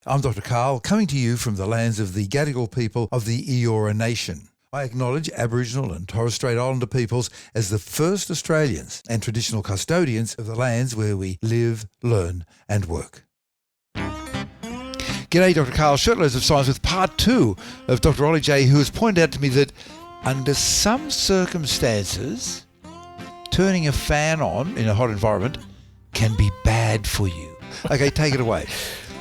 I'm Dr Karl, coming to you from the lands of the Gadigal people of the Eora Nation. I acknowledge Aboriginal and Torres Strait Islander peoples as the first Australians and traditional custodians of the lands where we live, learn and work. G'day, Dr Karl, shirtloads of science with part 2 of Dr Ollie Jay, who has pointed out to me that under some circumstances, turning a fan on in a hot environment can be bad for you. Okay, take it away.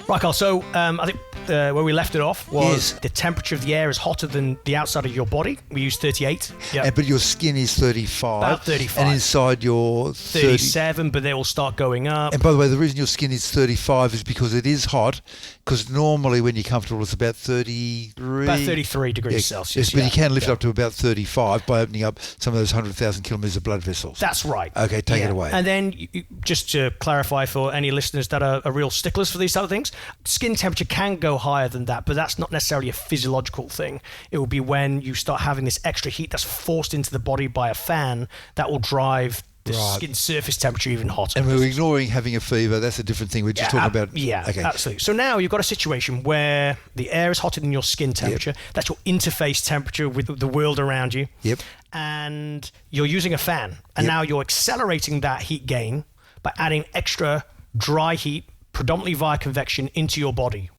Right, Carl. So I think where we left it off was the temperature of the air is hotter than the outside of your body. We use 38. Yep. But your skin is 35. About 35. And inside your 37, but they will start going up. And by the way, the reason your skin is 35 is because it is hot, because normally when you're comfortable it's about 33. About 33 degrees Celsius. Yes, but you can lift up to about 35 by opening up some of those 100,000 kilometres of blood vessels. That's right. Okay, take it away. And then, just to clarify for any listeners that are real sticklers for these type of things, skin temperature can go higher than that, but that's not necessarily a physiological thing. It will be when you start having this extra heat that's forced into the body by a fan that will drive the skin surface temperature even hotter. And we're ignoring having a fever. That's a different thing. We're just talking about... Yeah, absolutely. So now you've got a situation where the air is hotter than your skin temperature. Yep. That's your interface temperature with the world around you. Yep. And you're using a fan. And now you're accelerating that heat gain by adding extra dry heat, predominantly via convection, into your body.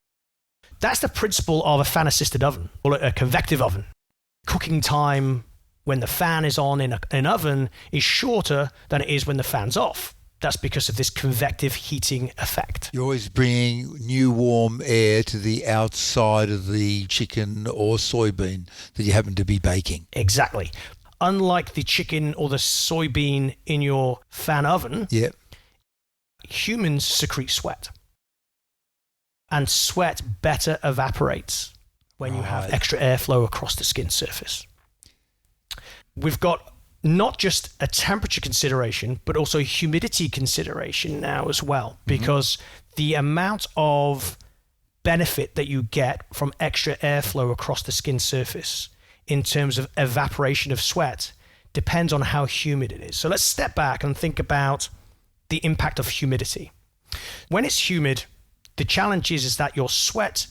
That's the principle of a fan-assisted oven, or a convective oven. Cooking time when the fan is on in an oven is shorter than it is when the fan's off. That's because of this convective heating effect. You're always bringing new warm air to the outside of the chicken or soybean that you happen to be baking. Exactly. Unlike the chicken or the soybean in your fan oven, humans secrete sweat. And sweat better evaporates when you have extra airflow across the skin surface. We've got not just a temperature consideration, but also a humidity consideration now as well, because the amount of benefit that you get from extra airflow across the skin surface in terms of evaporation of sweat depends on how humid it is. So let's step back and think about the impact of humidity. When it's humid, the challenge is that your sweat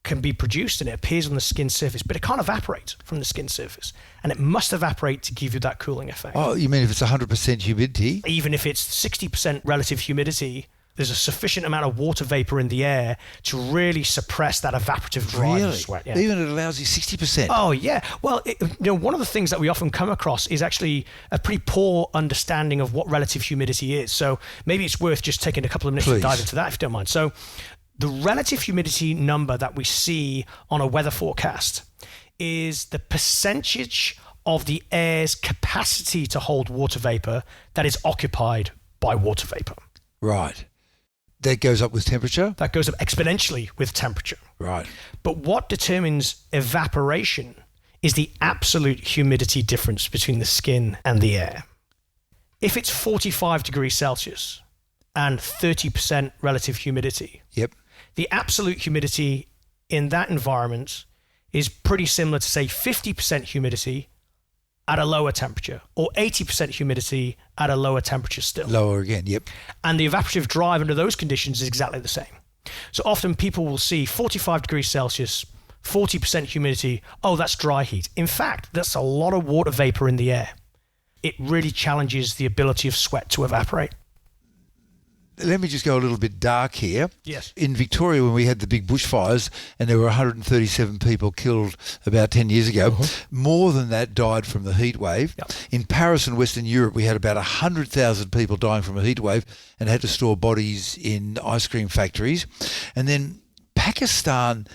can be produced and it appears on the skin surface, but it can't evaporate from the skin surface. And it must evaporate to give you that cooling effect. Oh, you mean if it's 100% humidity? Even if it's 60% relative humidity, there's a sufficient amount of water vapor in the air to really suppress that evaporative drive of sweat. Yeah. Even it allows you 60%? Oh, yeah. Well, one of the things that we often come across is actually a pretty poor understanding of what relative humidity is. So maybe it's worth just taking a couple of minutes to dive into that, if you don't mind. So the relative humidity number that we see on a weather forecast is the percentage of the air's capacity to hold water vapor that is occupied by water vapor. Right. That goes up with temperature? That goes up exponentially with temperature. Right. But what determines evaporation is the absolute humidity difference between the skin and the air. If it's 45 degrees Celsius and 30% relative humidity, the absolute humidity in that environment is pretty similar to, say, 50% humidity at a lower temperature, or 80% humidity at a lower temperature still. Lower again, And the evaporative drive under those conditions is exactly the same. So often people will see 45 degrees Celsius, 40% humidity, oh, that's dry heat. In fact, that's a lot of water vapor in the air. It really challenges the ability of sweat to evaporate. Let me just go a little bit dark here. Yes. In Victoria, when we had the big bushfires and there were 137 people killed about 10 years ago, more than that died from the heat wave. In Paris and Western Europe, we had about 100,000 people dying from a heat wave and had to store bodies in ice cream factories. And then Pakistan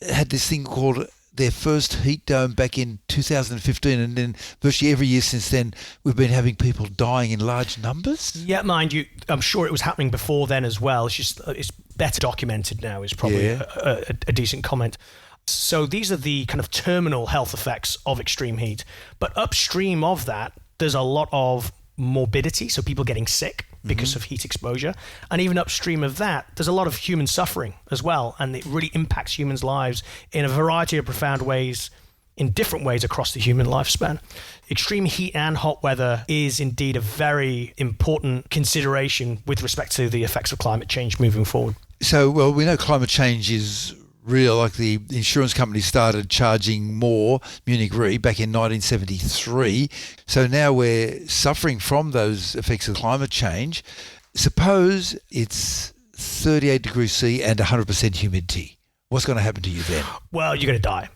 had this thing called their first heat dome back in 2015, and then virtually every year since then we've been having people dying in large numbers. Yeah, mind you, I'm sure it was happening before then as well. It's just it's better documented now is probably a decent comment. So these are the kind of terminal health effects of extreme heat. But upstream of that, there's a lot of morbidity, so people getting sick because of heat exposure. And even upstream of that, there's a lot of human suffering as well. And it really impacts humans' lives in a variety of profound ways, in different ways across the human lifespan. Extreme heat and hot weather is indeed a very important consideration with respect to the effects of climate change moving forward. So, well, we know climate change is real. Like the insurance company started charging more, Munich Re, back in 1973. So now we're suffering from those effects of climate change. Suppose it's 38 degrees C and 100% humidity. What's going to happen to you then? Well, you're going to die.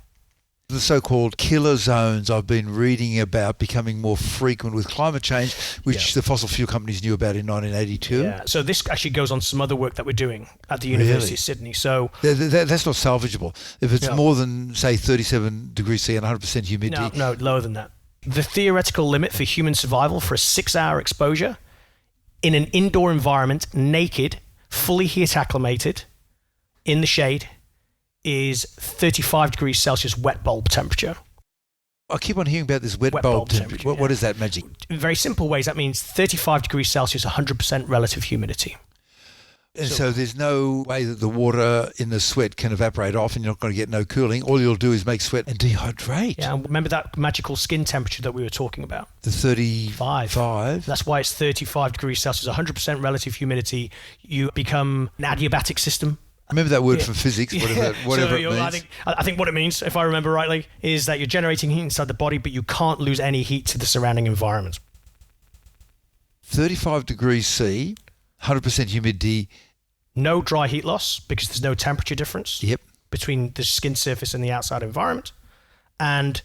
The so-called killer zones I've been reading about becoming more frequent with climate change, which the fossil fuel companies knew about in 1982. Yeah, so this actually goes on some other work that we're doing at the University of Sydney. So that's not salvageable. If it's more than, say, 37 degrees C and 100% humidity. No, lower than that. The theoretical limit for human survival for a 6-hour exposure in an indoor environment, naked, fully heat acclimated, in the shade, is 35 degrees Celsius wet bulb temperature. I keep on hearing about this wet bulb temperature. What is that magic? In very simple ways, that means 35 degrees Celsius, 100% relative humidity. And so there's no way that the water in the sweat can evaporate off and you're not going to get no cooling. All you'll do is make sweat and dehydrate. Yeah, and remember that magical skin temperature that we were talking about? The 35. That's why it's 35 degrees Celsius, 100% relative humidity. You become an adiabatic system. Remember that word from physics, whatever it means. I think what it means, if I remember rightly, is that you're generating heat inside the body, but you can't lose any heat to the surrounding environment. 35 degrees C, 100% humidity. No dry heat loss because there's no temperature difference between the skin surface and the outside environment. And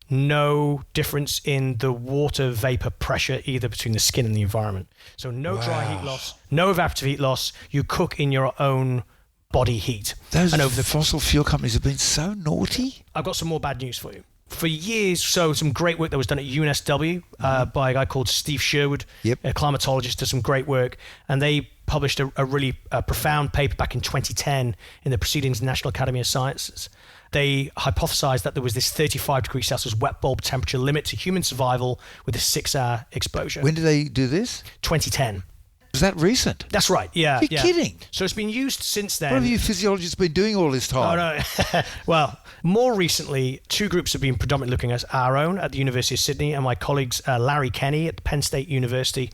no difference in the water vapor pressure either between the skin and the environment. So no dry heat loss, no evaporative heat loss. You cook in your own body heat. Those fossil fuel companies have been so naughty. I've got some more bad news for you. For years, some great work that was done at UNSW by a guy called Steve Sherwood, a climatologist, does some great work. And they published a really profound paper back in 2010 in the Proceedings of the National Academy of Sciences. They hypothesized that there was this 35 degrees Celsius wet bulb temperature limit to human survival with a 6-hour exposure. When did they do this? 2010. Was that recent? That's right, yeah. You're kidding. So it's been used since then. What have you physiologists been doing all this time? Oh, no. Well, more recently, 2 groups have been predominantly looking at our own at the University of Sydney and my colleagues Larry Kenny at Penn State University.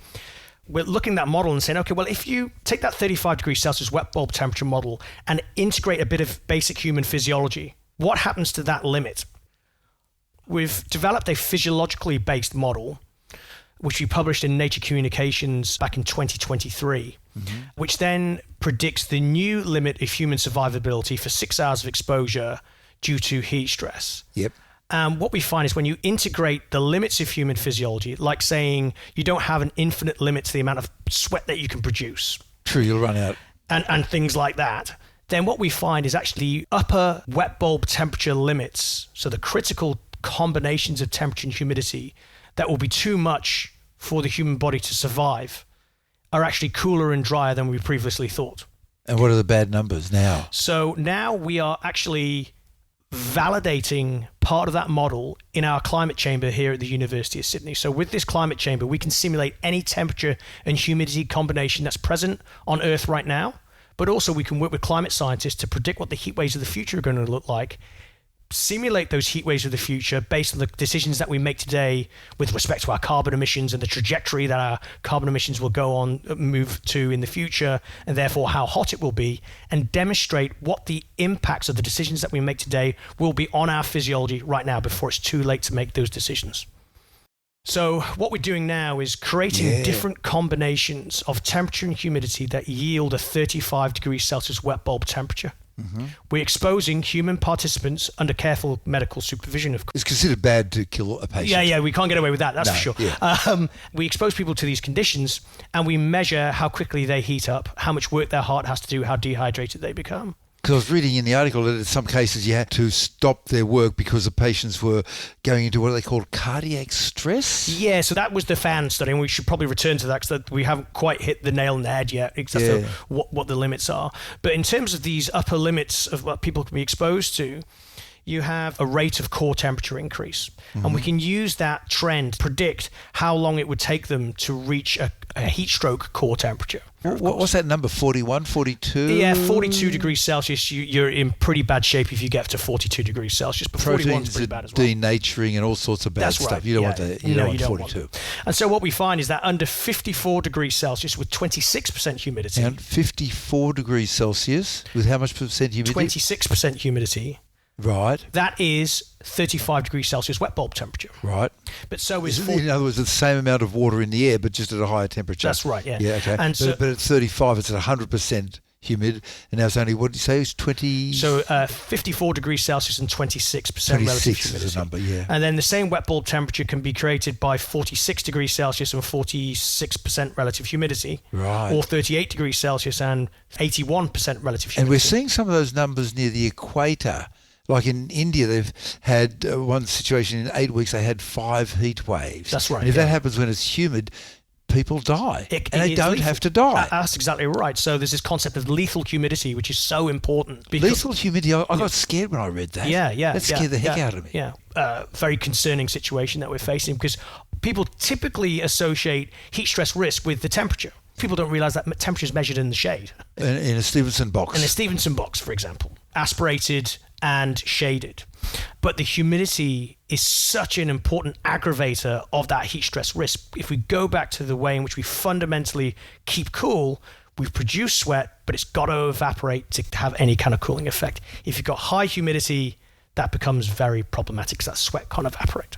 We're looking at that model and saying, okay, well, if you take that 35 degrees Celsius wet bulb temperature model and integrate a bit of basic human physiology, what happens to that limit? We've developed a physiologically based model which we published in Nature Communications back in 2023, which then predicts the new limit of human survivability for 6 hours of exposure due to heat stress. And what we find is when you integrate the limits of human physiology, like saying you don't have an infinite limit to the amount of sweat that you can produce. True, you'll run out. And things like that. Then what we find is actually upper wet bulb temperature limits, so the critical combinations of temperature and humidity that will be too much for the human body to survive, are actually cooler and drier than we previously thought. And what are the bad numbers now? So now we are actually validating part of that model in our climate chamber here at the University of Sydney. So with this climate chamber, we can simulate any temperature and humidity combination that's present on Earth right now, but also we can work with climate scientists to predict what the heat waves of the future are going to look like, simulate those heat waves of the future based on the decisions that we make today with respect to our carbon emissions and the trajectory that our carbon emissions will go on, move to in the future, and therefore how hot it will be, and demonstrate what the impacts of the decisions that we make today will be on our physiology right now before it's too late to make those decisions. So what we're doing now is creating different combinations of temperature and humidity that yield a 35 degrees Celsius wet bulb temperature. We're exposing human participants under careful medical supervision, of course. It's considered bad to kill a patient. Yeah, we can't get away with that, that's for sure. We expose people to these conditions and we measure how quickly they heat up, how much work their heart has to do, how dehydrated they become. Because I was reading in the article that in some cases you had to stop their work because the patients were going into what they called cardiac stress. Yeah, so that was the fan study, and we should probably return to that because we haven't quite hit the nail on the head yet, except for what the limits are. But in terms of these upper limits of what people can be exposed to, you have a rate of core temperature increase. And we can use that trend to predict how long it would take them to reach a heat stroke core temperature. What's that number, 41, 42? Yeah, 42 degrees Celsius, you're in pretty bad shape if you get to 42 degrees Celsius, but 41 is pretty bad as well. Denaturing and all sorts of bad stuff. Right. You don't want that. You don't want 42. Want and so what we find is that under 54 degrees Celsius with 26% humidity. And 54 degrees Celsius with how much percent humidity? 26% humidity. Right. That is 35 degrees Celsius wet bulb temperature. Right. But so is... In other words, it's the same amount of water in the air, but just at a higher temperature. That's right, yeah. Yeah, okay. And but at 35, it's at 100% humid, and now it's only, what did you say, it's 20... So 54 degrees Celsius and 26% relative humidity. Is the number, yeah. And then the same wet bulb temperature can be created by 46 degrees Celsius and 46% relative humidity. Right. Or 38 degrees Celsius and 81% relative humidity. And we're seeing some of those numbers near the equator. Like in India, they've had one situation in 8 weeks, they had 5 heat waves. That's right. And if that happens when it's humid, people die. And they don't lethal. have to die. That's exactly right. So there's this concept of lethal humidity, which is so important. Lethal humidity, I got scared when I read that. Yeah. That scared the heck out of me. Yeah. Very concerning situation that we're facing because people typically associate heat stress risk with the temperature. People don't realize that temperature is measured in the shade. In a Stevenson box. In a Stevenson box, for example. Aspirated and shaded. But the humidity is such an important aggravator of that heat stress risk. If we go back to the way in which we fundamentally keep cool, we produce sweat, but it's got to evaporate to have any kind of cooling effect. If you've got high humidity, that becomes very problematic because that sweat can't evaporate.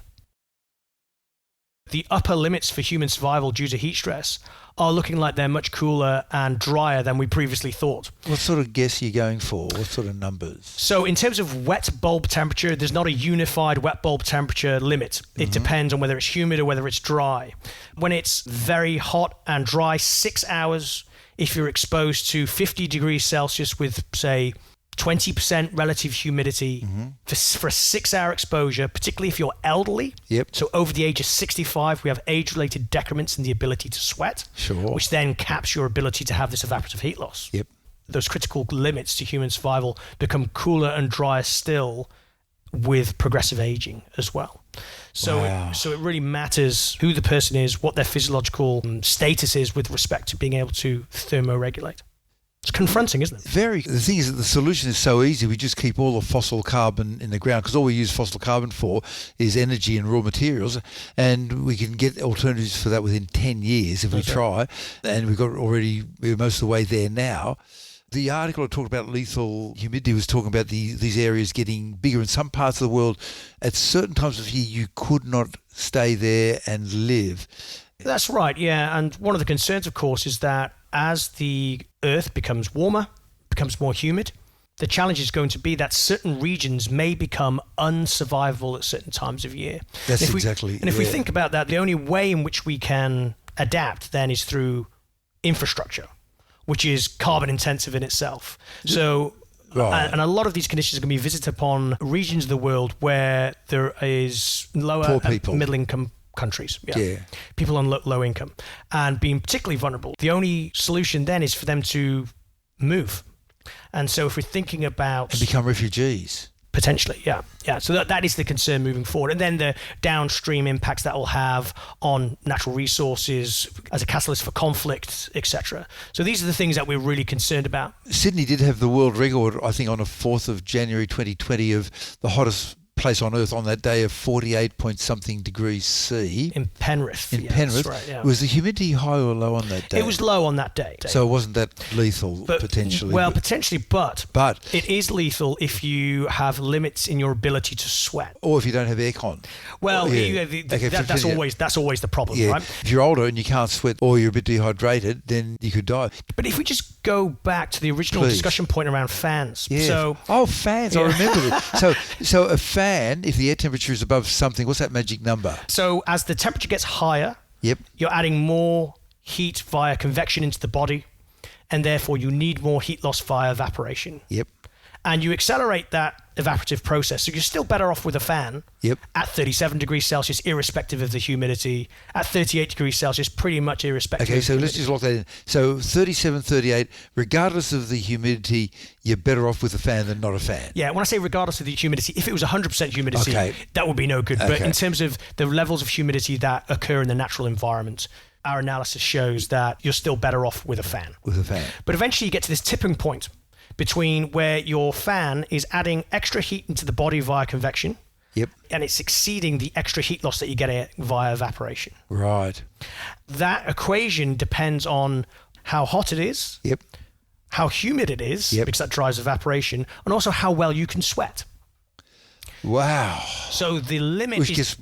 The upper limits for human survival due to heat stress are looking like they're much cooler and drier than we previously thought. What sort of guess are you going for? What sort of numbers? So in terms of wet bulb temperature, there's not a unified wet bulb temperature limit. It depends on whether it's humid or whether it's dry. When it's very hot and dry, 6 hours, if you're exposed to 50 degrees Celsius with, say, 20% relative humidity for a 6-hour exposure, particularly if you're elderly. Yep. So over the age of 65, we have age-related decrements in the ability to sweat, which then caps your ability to have this evaporative heat loss. Yep. Those critical limits to human survival become cooler and drier still with progressive aging as well. So, so it really matters who the person is, what their physiological status is with respect to being able to thermoregulate. It's confronting, isn't it? Very. The thing is that the solution is so easy. We just keep all the fossil carbon in the ground because all we use fossil carbon for is energy and raw materials, and we can get alternatives for that within 10 years if we try. And we're most of the way there now. The article I talked about lethal humidity was talking about these areas getting bigger. In some parts of the world, at certain times of year, you could not stay there and live. That's right, yeah. And one of the concerns, of course, is that as the Earth becomes warmer, becomes more humid, the challenge is going to be that certain regions may become unsurvivable at certain times of year. That's exactly. And if we think about that, the only way in which we can adapt then is through infrastructure, which is carbon intensive in itself. So, and a lot of these conditions are going to be visited upon regions of the world where there is lower and middle income countries, people on low income and being particularly vulnerable. The only solution then is for them to move. And so if we're thinking about... And become refugees. Potentially, yeah. So that is the concern moving forward. And then the downstream impacts that will have on natural resources as a catalyst for conflict, etc. So these are the things that we're really concerned about. Sydney did have the world record, I think, on the 4th of January 2020 of the hottest place on Earth on that day of 48-point-something degrees C. In Penrith. In Penrith. That's right, yeah. Was the humidity high or low on that day? It was low on that day. So it wasn't that lethal, potentially? Well, potentially, but it is lethal if you have limits in your ability to sweat. Or if you don't have aircon. Well, that's always the problem, right? If you're older and you can't sweat or you're a bit dehydrated, then you could die. But if we just go back to the original discussion point around fans. Yeah. So, fans, I remember it. So a fan, if the air temperature is above something, what's that magic number? So as the temperature gets higher, you're adding more heat via convection into the body, and therefore you need more heat loss via evaporation. Yep. And you accelerate that evaporative process. So you're still better off with a fan at 37 degrees Celsius, irrespective of the humidity. At 38 degrees Celsius, pretty much irrespective of the humidity. Let's just lock that in. So 37, 38, regardless of the humidity, you're better off with a fan than not a fan. Yeah, when I say regardless of the humidity, if it was 100% humidity, that would be no good. But in terms of the levels of humidity that occur in the natural environment, our analysis shows that you're still better off with a fan. With a fan. But eventually you get to this tipping point between where your fan is adding extra heat into the body via convection. And it's exceeding the extra heat loss that you get via evaporation. Right. That equation depends on how hot it is, how humid it is, because that drives evaporation, and also how well you can sweat. Wow. So the limit which gets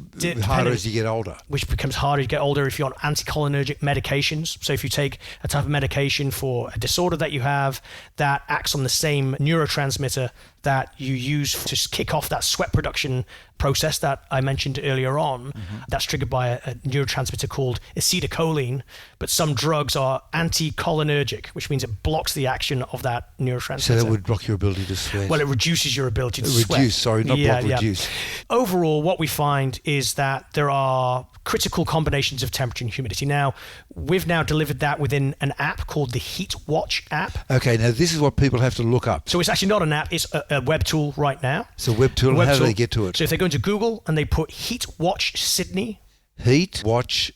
harder as you get older. Which becomes harder as you get older if you're on anticholinergic medications. So if you take a type of medication for a disorder that you have that acts on the same neurotransmitter that you use to kick off that sweat production process that I mentioned earlier on, that's triggered by a neurotransmitter called acetylcholine, but some drugs are anticholinergic, which means it blocks the action of that neurotransmitter. So that would block your ability to sweat? Well, it reduces your ability to sweat. Reduce. Overall, what we find is that there are critical combinations of temperature and humidity. Now, we've now delivered that within an app called the Heat Watch app. Okay, now this is what people have to look up. So it's actually not an app, it's a web tool right now. It's a web tool, and how do they get to it? So if they go into Google and they put Heat Watch Sydney. Heat Watch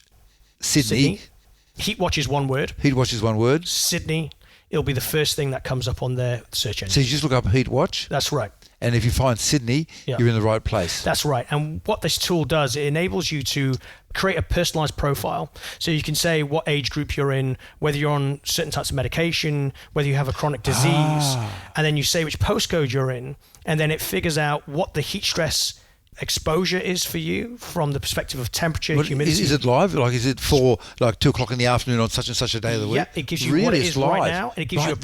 Sydney. Heat Watch is one word. Heat Watch is one word. Sydney. It'll be the first thing that comes up on their search engine. So you just look up Heat Watch? That's right. And if you find Sydney, you're in the right place. That's right. And what this tool does, it enables you to create a personalized profile. So you can say what age group you're in, whether you're on certain types of medication, whether you have a chronic disease, and then you say which postcode you're in, and then it figures out what the heat stress exposure is for you from the perspective of temperature, humidity. Is it live? Like, is it for 2:00 in the afternoon on such and such a day of the week? Yeah, it gives you what it is right now, and it gives it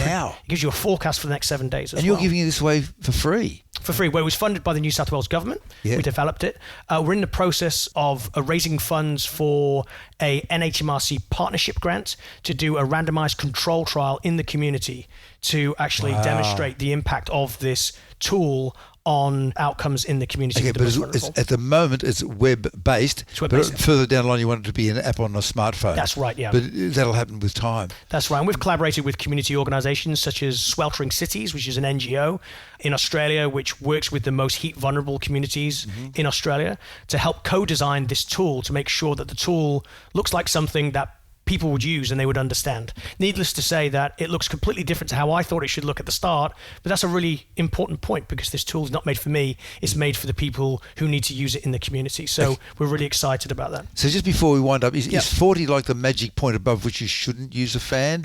gives you a forecast for the next 7 days. And you're giving it this away for free. For free. Well, it was funded by the New South Wales government. We developed it. We're in the process of raising funds for a NHMRC partnership grant to do a randomized control trial in the community to actually demonstrate the impact of this tool on outcomes in the community. Okay, but at the moment it's web-based. It's web-based. But further down the line you want it to be an app on a smartphone. That's right, yeah. But that'll happen with time. That's right. And we've collaborated with community organisations such as Sweltering Cities, which is an NGO in Australia, which works with the most heat-vulnerable communities in Australia to help co-design this tool to make sure that the tool looks like something that people would use and they would understand. Needless to say that it looks completely different to how I thought it should look at the start, but that's a really important point because this tool is not made for me, it's made for the people who need to use it in the community. So we're really excited about that. So just before we wind up, is 40 like the magic point above which you shouldn't use a fan?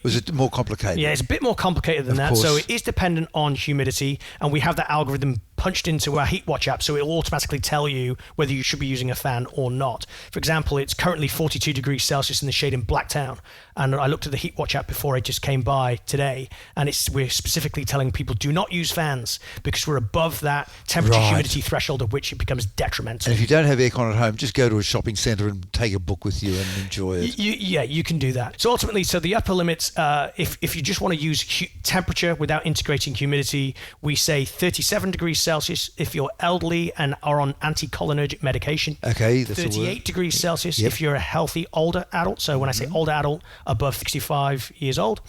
Was it more complicated? Yeah, it's a bit more complicated than that. So it is dependent on humidity, and we have that algorithm punched into our Heat Watch app, so it will automatically tell you whether you should be using a fan or not. For example, it's currently 42 degrees Celsius in the shade in Blacktown, and I looked at the Heat Watch app before I just came by today, and we're specifically telling people do not use fans because we're above that temperature humidity threshold at which it becomes detrimental. And if you don't have aircon at home, just go to a shopping centre and take a book with you and enjoy it. You can do that. So ultimately, the upper limits, if you just want to use temperature without integrating humidity, we say 37 degrees Celsius if you're elderly and are on anticholinergic medication. Okay, that's 38 degrees Celsius if you're a healthy older adult. So when I say older adult, above 65 years old.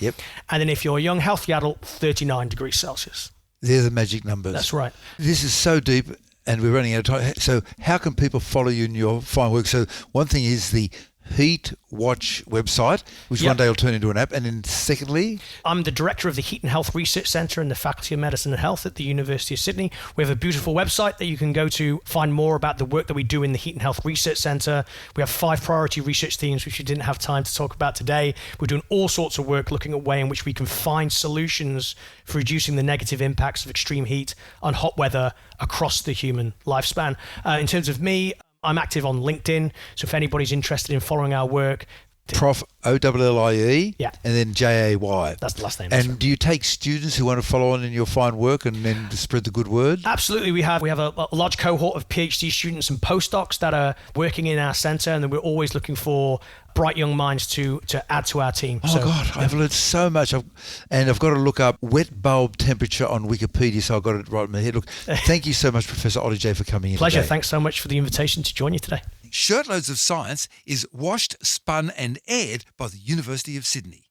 And then if you're a young healthy adult, 39 degrees Celsius. They're the magic numbers. That's right. This is so deep and we're running out of time. So how can people follow you in your fine work? So one thing is the Heat Watch website, which one day will turn into an app. And then secondly, I'm the director of the Heat and Health Research Centre in the Faculty of Medicine and Health at the University of Sydney. We have a beautiful website that you can go to find more about the work that we do in the Heat and Health Research Centre. We have 5 priority research themes, which we didn't have time to talk about today. We're doing all sorts of work looking at a way in which we can find solutions for reducing the negative impacts of extreme heat on hot weather across the human lifespan. In terms of me, I'm active on LinkedIn, so if anybody's interested in following our work, Prof Ollie, yeah, and then Jay. That's the last name. And do you take students who want to follow on in your fine work and then spread the good word? Absolutely, we have a large cohort of PhD students and postdocs that are working in our centre, and then we're always looking for bright young minds to add to our team. Oh, God, I've learned so much. I've got to look up wet bulb temperature on Wikipedia, so I've got it right in my head. Look, thank you so much, Professor Ollie Jay, for coming in Pleasure. today. Thanks so much for the invitation to join you today. Shirtloads of Science is washed, spun and aired by the University of Sydney.